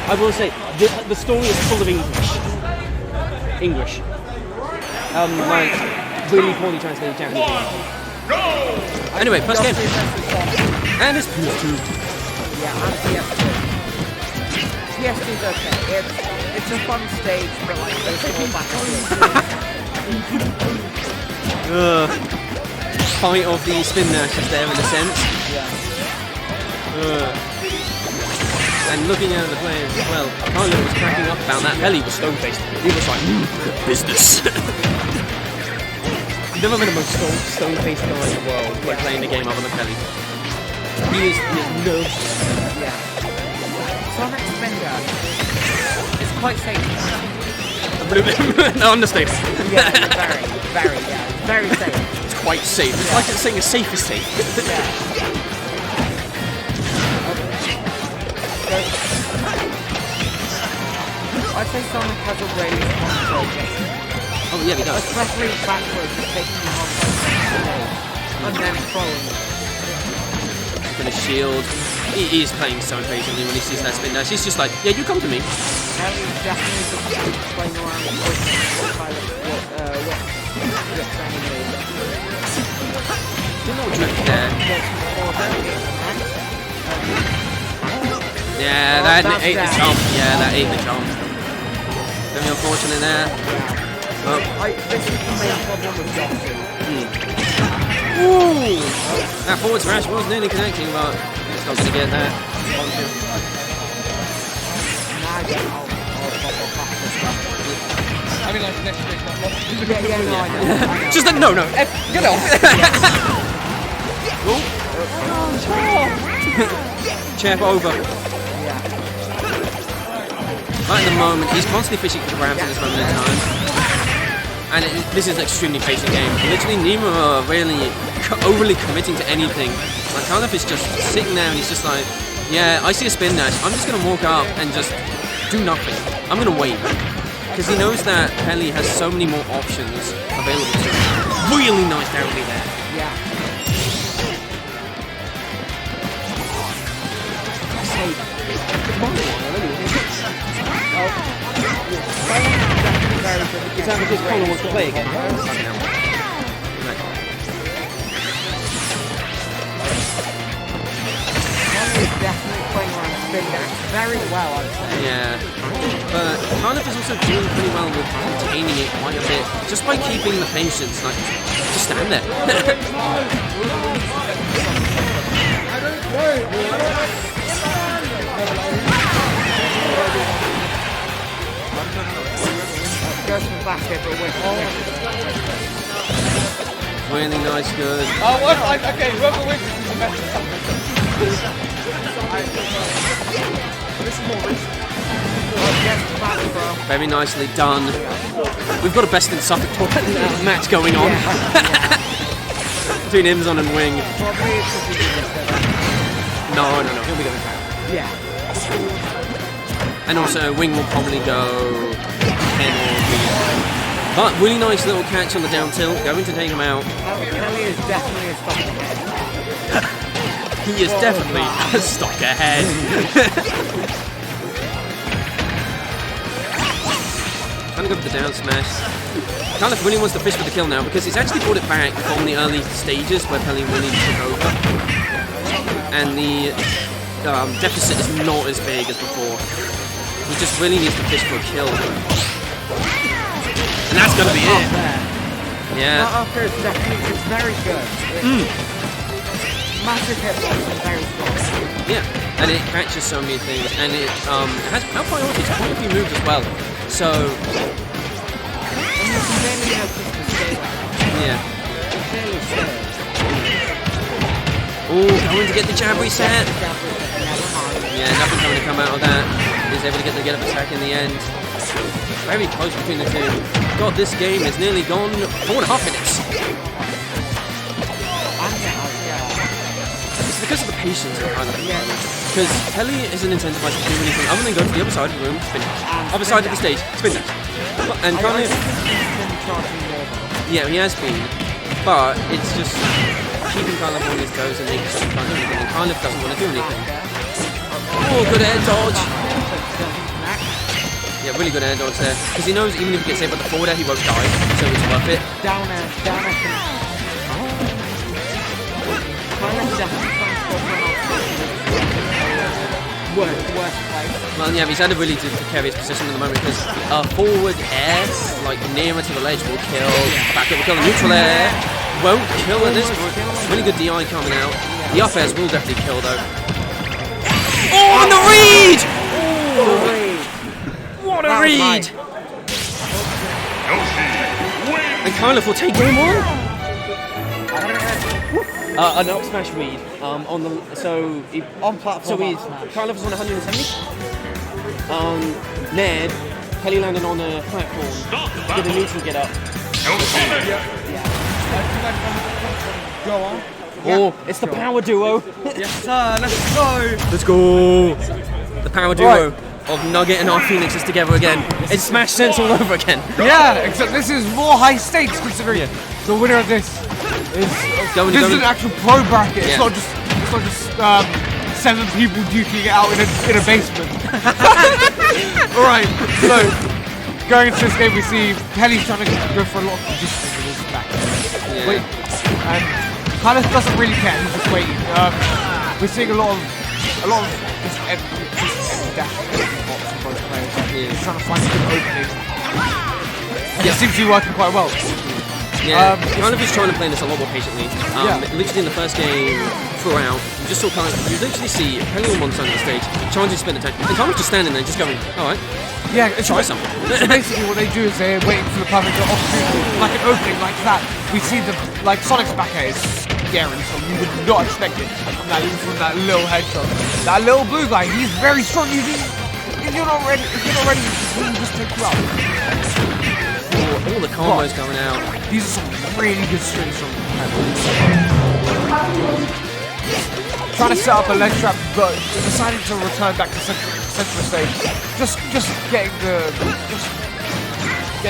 I will say, the story is full of English. Like, really poorly translated Japanese. Anyway, first game. And it's PS2. Yeah, and PS2. PS2's okay. It's a fun stage for like those small battles. Fight of the spin dash is there in a sense. And looking at the players as well, Kylethh was cracking up about that. Peli was stone-faced. He was like, business. I've never met a most stone-faced guy in the world when playing the game other than Peli. He is nervous. Yeah. Sonic spin dash. It's quite safe. No, understatement. Yeah, very safe. It's quite safe. It's like it's saying as safe as safe. I'd say Sonic has a really fun project. Oh yeah, he does. Especially backwards, just taking you halfway and then throwing it. Gonna shield. He is playing so impatiently when he sees that spin dash. He's just like, yeah, you come to me. Peli definitely just playing around with what there. Yeah, that ate the jump. Yeah, that ate the jump. Very unfortunate there. Oh. This is the main problem with Yoshi. Ooh! That forward smash was nearly connecting, but it's not going to get that. I mean, like, next stage, not long. Yeah, no, I know. Just like, no, get off! Chap over. Right at the moment, he's constantly fishing for the ramps at this moment in time. And this is an extremely patient game. Literally, neither are really overly committing to anything. Like, Kylethh is just sitting there and he's just like, yeah, I see a spin dash. I'm just going to walk up and just do nothing. I'm going to wait. Because he knows that Peli has so many more options available to him. Really nice down there. Yeah. Is that because Connor wants to play again? Is definitely playing around spin dash very well, I'd say. Yeah. But Kylethh is also doing pretty well with containing it quite a bit. Just by keeping the patience, like, just stand there. Really nice, good. Oh, well, okay, whoever wins is the best. This is more recent. Very nicely done. We've got a best in Suffolk match going on. Between Imzon and Wing. No, he'll be going back. Yeah. And also, Wing will probably go 10 or 3. But really nice little catch on the down tilt, going to take him out. Peli is definitely a stock ahead. He is definitely a stock ahead. Trying to go for the down smash. Kylethh really wants to fish for the kill now because he's actually brought it back from the early stages where Peli really took over. And the deficit is not as big as before. He just really needs to fish for a kill. And that's going to be it. Yeah. That after is definitely, it's very good. Massive hitbox and very strong. Yeah, and it catches so many things, and it has out priorities quite a few moves as well. So, And you can barely notice the scale. yeah. It's barely scale. Oh, going to get the jab reset. Never mind. Yeah, nothing going to come out of that. He's able to get the get-up attack in the end. Very close between the two. God, this game is nearly gone 4.5 minutes. It's because of the patience of Kylethh. Because Peli isn't incentivized to do anything other than go to the other side of the room, spin dash. Other side of the stage, spin dash. And Kylethh, yeah, he has been, but it's just keeping Kylethh on his toes and making sure he can't do anything. And Kylethh doesn't want to do anything. Oh, good air dodge. Yeah, really good air dodge there. Because he knows even if he gets hit by the forward air, he won't die. So it's worth it. Down air. Worst place. Well, yeah, he's had a really precarious position at the moment because forward air, like nearer to the ledge, will kill. Back up will kill. The neutral air won't kill at this point. Really good DI coming out. The up airs will definitely kill though. Oh, and the read! What a read! And Kylethh will take game one. An up smash read on the On platform. So Kylethh was on 170. Ned, Peli landed on a platform. Get a neutral get up. Go on. Oh, it's the power duo. Yes, sir. Let's go. Let's go. The power duo of Nugget and our Phoenixes together again. It's Smash Sense all over again. Yeah, except this is more high stakes considering the winner of this is an actual pro bracket. It's not just 7 people duking it out in a basement. Alright, so going into this game we see Peli's trying to go for a lot of positioning with his back. Wait, and Kylethh doesn't really care, he's just waiting. We're seeing a lot of just dash from both players. He's trying to find a good opening. And it seems to be working quite well. Yeah, Kylethh is trying to play this a lot more patiently. Literally in the first game, throughout, you just saw you literally see Peli on one side of the stage, trying to spin attack, and Kylethh just standing there, just going, alright, try something. So basically what they do is they're waiting for the perfect opportunity, like an opening like that. We see Sonic's back air is scary, so we would not expect it from that little headshot. That little blue guy, he's very strong. If you're not ready, he will just take you out. All the combos going out. These are some really good strings from trying to set up a leg trap, but deciding to return back to central stage. Just getting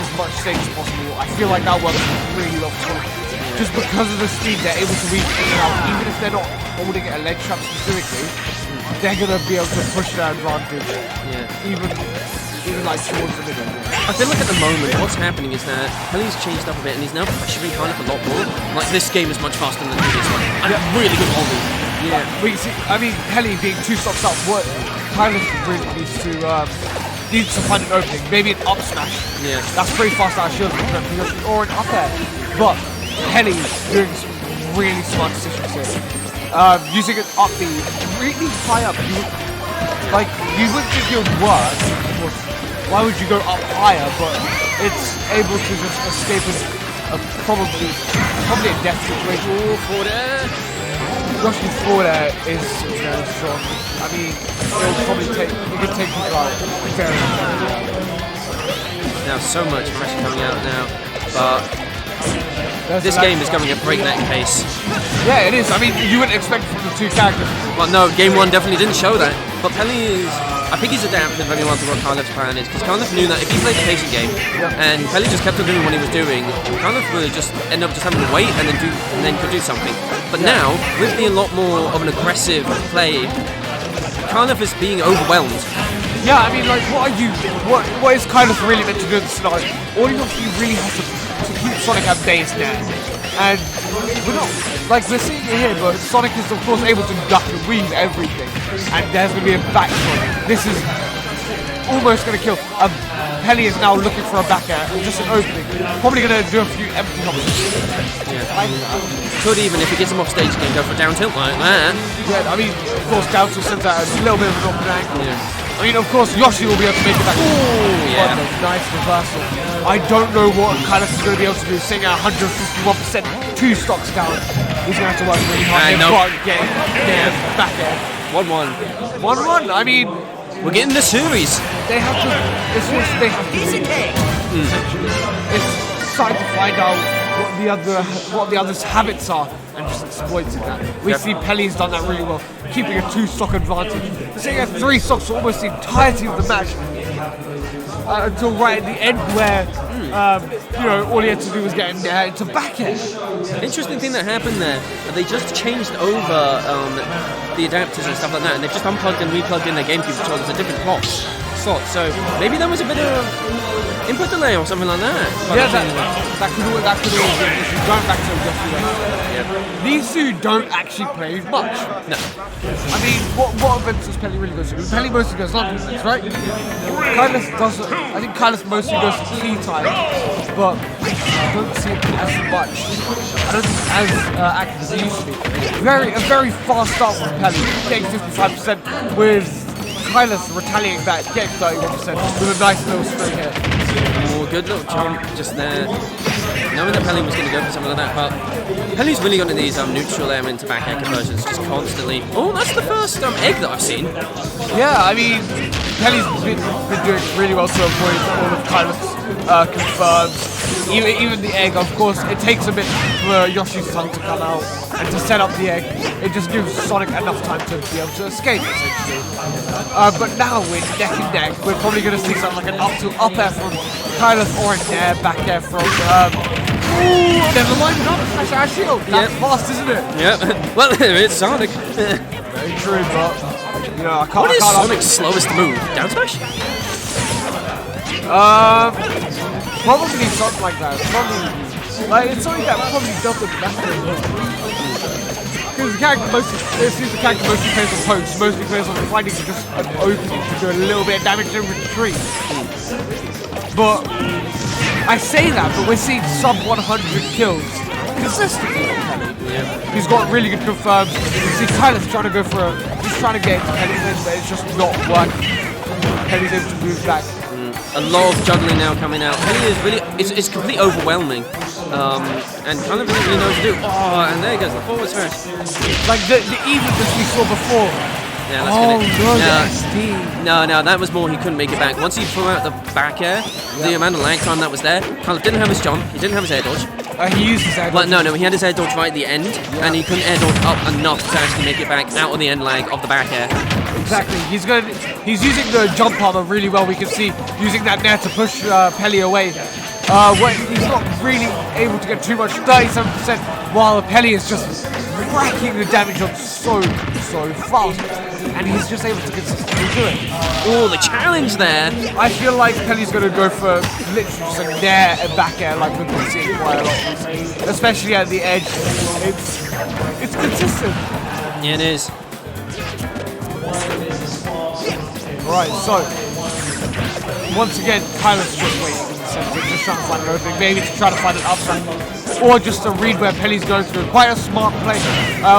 as much stage as possible. I feel like that works really well for Sonic. Just because of the speed, they're able to reach in and out. Even if they're not holding a leg trap specifically, they're gonna be able to push their advantage. Even like towards the middle. I feel like at the moment, what's happening is that Peli's changed up a bit and he's now pressuring Kylethth a lot more. Like, this game is much faster than the previous one. And really good volley. Yeah, we see, I mean, Peli being 2 stocks up, what Kylethth really needs to find an opening. Maybe an up smash. Yeah. That's pretty fast out of shield or an up air. But Peli doing some really smart decisions here. Using an up B really high up. You wouldn't think it would work. Why would you go up higher? But it's able to just escape probably a death situation. Forward air. Yoshi's forward air is very strong. I mean, it could take people out very well. Now so much pressure coming out now, but this game is going at breakneck pace. Yeah, it is. I mean, you wouldn't expect it from the 2 characters. Well, no, game 1 definitely didn't show that. But Peli is, I think he's adapted very well to what Kyleth's plan is, because Kylethth knew that if he played the patient game, and Peli just kept on doing what he was doing, Kylethth would just end up just having to wait and then could do something. But now, with the a lot more of an aggressive play, Kylethth is being overwhelmed. Yeah, I mean, like, what is Kylethth really meant to do in this scenario? All you really have to keep Sonic at base now. And we're not, we're seeing it here, but Sonic is of course able to duck and weave everything. And there's going to be a back shot. This is almost going to kill. Peli is now looking for a back air, just an opening. Probably going to do a few empty hoppers. Could even, if he gets him off stage, can go for a down tilt like that. Yeah, I mean, of course, down tilt sends out a little bit of an awkward angle. Yeah. I mean, of course, Yoshi will be able to make it back. Oh, yeah. Nice reversal. I don't know what Kylethth is going to be able to do, sitting at 151%, 2 stocks down. He's going to have to work really hard. Get back air. 1-1. 1-1, I mean... We're getting the series. They have to... They have to it's starting to find out what the other's habits are and just exploiting that. We see Peli's done that really well, keeping a 2-stock advantage. Sitting at 3 stocks for almost the entirety of the match until right at the end where all he had to do was get into back air. Interesting thing that happened there, they just changed over the adapters and stuff like that, and they've just unplugged and replugged in their GameCube controllers to different plots. slot. So maybe there was a bit of input delay or something like that. Yeah, that could all be an issue. Going back to Yoshi, these two don't actually play much. No. I mean, what events does Peli really go to? Peli mostly goes London events, right? Kyleth doesn't. I think Kyleth mostly goes to tea time, but I don't see it as much. I don't think as active as it used to be. A very fast start from Peli, getting 55% with Kyleth retaliating back, getting 31% with a nice little string here. Oh, good little jump just there. Knowing that Peli was going to go for something like that, but Peli's really got these neutral air into back air conversions just constantly. Oh, that's the first egg that I've seen. Yeah, I mean, Peli's been doing really well to avoid all of Kyleth's confirms. Even the egg, of course, it takes a bit for Yoshi's tongue to come out and to set up the egg. It just gives Sonic enough time to be able to escape, essentially. But now we're neck and neck. We're probably going to see something like an up air from Kyleth or an air back air from. Ooh, never mind, not smash our shield. That's fast, isn't it? Yep. Well, it's Sonic. Very true, but you know, I can't. What is Sonic's slowest move? Down smash? Probably something like that. Probably, like, it's something that probably doesn't matter. Because the character mostly plays on pokes, mostly plays on finding just an opening to do a little bit of damage and retreat. But I say that, but we're seeing sub 100 kills consistently. Yeah. He's got really good confirms. You see Kyleth's trying to go for he's trying to get Peli's in, but it's just not working. Peli's able to move back. A lot of juggling now coming out. Peli is really, it's completely overwhelming. And kind of doesn't really know what to do. Oh, and there he goes, the forward smash. Like the evenness we saw before. Yeah, that's no, that was more he couldn't make it back. Once he threw out the back air, the amount of lag time that was there, Kyleth didn't have his jump, he didn't have his air dodge. He used his air dodge. No, he had his air dodge right at the end, and he couldn't air dodge up enough to actually make it back out of the end lag of the back air. Exactly, he's using the jump armor really well. We can see using that nair to push Peli away. He's not really able to get too much, 37%, while Peli is just racking the damage on so fast, and he's just able to consistently do it. Oh, the challenge there! I feel like Peli's going to go for literally just a nair and back air like we've been seeing quite a lot, especially at the edge. It's consistent. Yeah, it is. Right, so once again, Kyleth's just waiting in the center, just trying to find an opening, maybe to try to find an upside, or just to read where Peli's going through. Quite a smart play.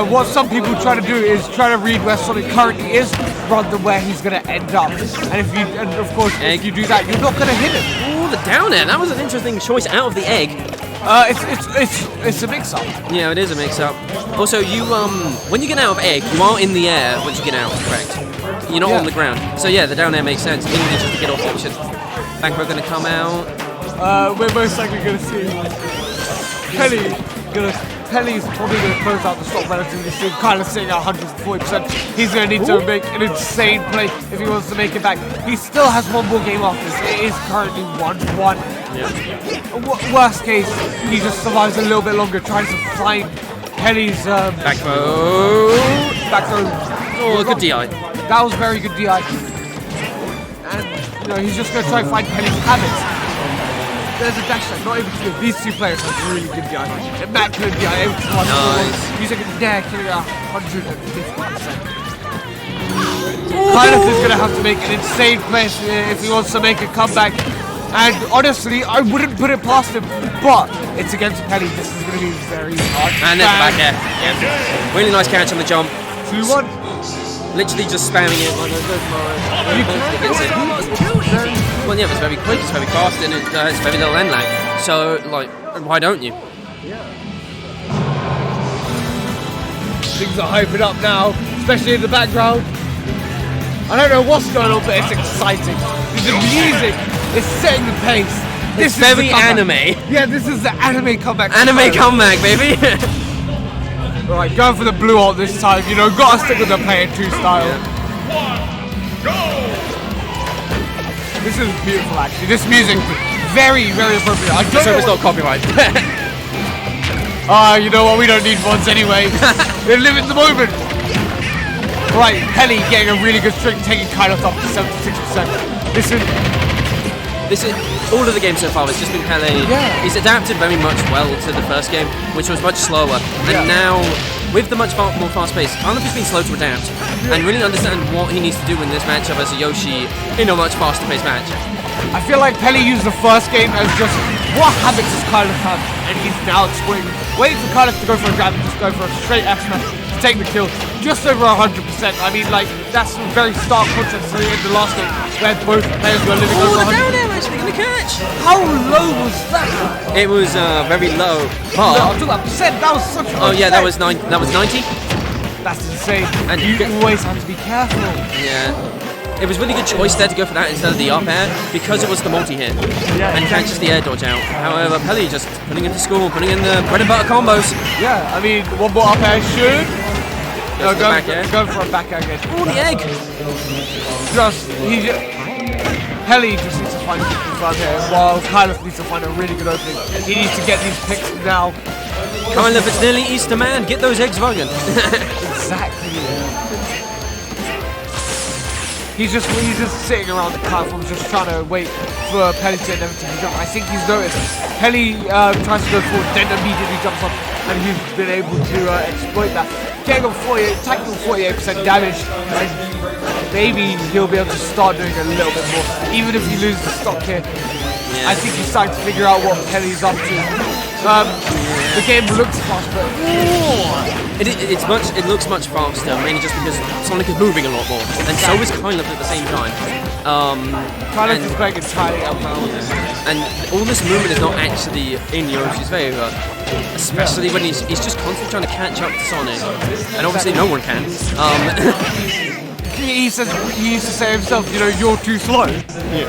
What some people try to do is try to read where Sonic currently is, rather than where he's going to end up. And of course, if you do that, you're not going to hit him. Oh, the down air. That was an interesting choice out of the egg. It's a mix-up. Yeah, it is a mix-up. Also, you when you get out of egg, you are in the air once you get out, correct? You're not on the ground. So yeah, the down air makes sense. Even just to get off option. Back row gonna come out. We're most likely gonna see Peli's probably gonna close out the stop relatively soon. Kyleth sitting at 140%. He's gonna need to make an insane play if he wants to make it back. He still has one more game after this. It is currently 1-1. Yeah. Worst case, he just survives a little bit longer, trying to find Peli's back row. Oh, good DI. That was very good DI. And he's just going to try and find Peli's habits. There's a dash line, not able to do. These two players have really good DI. And Matt could DI able to run forward. Using a dare, killing 150%. Kyleth is going to have to make an insane play if he wants to make a comeback. And honestly, I wouldn't put it past him, but it's against Peli. This is going to be very hard. And there's the back air. Yep. Really nice catch on the jump. 2-1. Literally just spamming it. Well, yeah, it's very quick, it's very fast, and it's very little end lag. So, like, why don't you? Things are hyping up now, especially in the background. I don't know what's going on, but it's exciting. The music is setting the pace. This is very anime. Yeah, this is the anime comeback. Anime comeback, baby. Alright, going for the blue ult this time. Gotta stick with the player 2 style. Go! This is beautiful, actually. This music, very, very appropriate. I just hope it's not copyright. You know what? We don't need mods anyway. They live in the moment. right, Peli getting a really good string, taking Kylethh up to 76%. This is all of the games so far. It's just been Peli. Yeah. He's adapted very much well to the first game, which was much slower, and now with the much more fast-paced, Kylethh has been slow to adapt and really understand what he needs to do in this matchup as a Yoshi in a much faster-paced match. I feel like Peli used the first game as just what habits does Kylethh have, and he's now exploiting, waiting for Kylethh to go for a grab and just go for a straight F smash to take the kill, just over 100%. I mean, like, that's a very stark contrast to in the last game where both players were living over 100%. Down there actually gonna catch. How low was that? It was very low. No, But I'm talking about percent. That was such a oh yeah, that was 90. That's insane. And you always have to be careful. Yeah. It was really good choice there to go for that instead of the up air because it was the multi-hit and catches the air dodge out. However, Peli just putting it to school, putting in the bread and butter combos. Yeah, I mean, one more up air should. No, go for a back air again. Oh, the egg! Peli just needs to find people around here, while Kylethh needs to find a really good opening. He needs to get these picks now. Kylethh, it's nearly Easter, man. Get those eggs running. Exactly. He's just sitting around the platform, just trying to wait for Peli to inevitably jump. I think he's noticed. Peli tries to go forward, then immediately jumps up, and he's been able to exploit that. Getting on 48, tackling 48% damage, and maybe he'll be able to start doing a little bit more, even if he loses the stock here. Yeah. I think he's starting to figure out what Peli's up to. The game looks fast, but it looks much faster, mainly just because Sonic is moving a lot more, and so is Kylethh at the same time. Kylethh is playing entirely outbound. And all this movement is not actually in Yoshi's favour, especially when he's just constantly trying to catch up to Sonic, and obviously no one can. He used to say himself, you know, you're too slow. Yeah.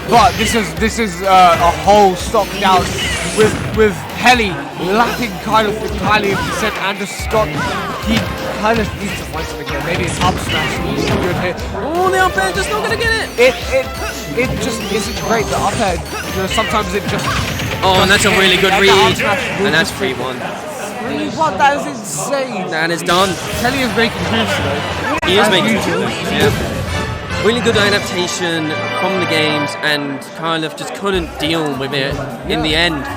But this is a whole stock down with Peli lapping Kylethh entirely in percent and just stock. Kylethh needs to find something here. Maybe it's up smash will be a good hit. Oh, the up air just not gonna get it. It just isn't great. The up air, you know, sometimes it just. Oh, and that's a really good read, and that's 3-1. 3-1, that is insane. That is done. Peli is making moves though. He is making moves. Yeah. Really good adaptation from the games, and Kylethh just couldn't deal with it in the end.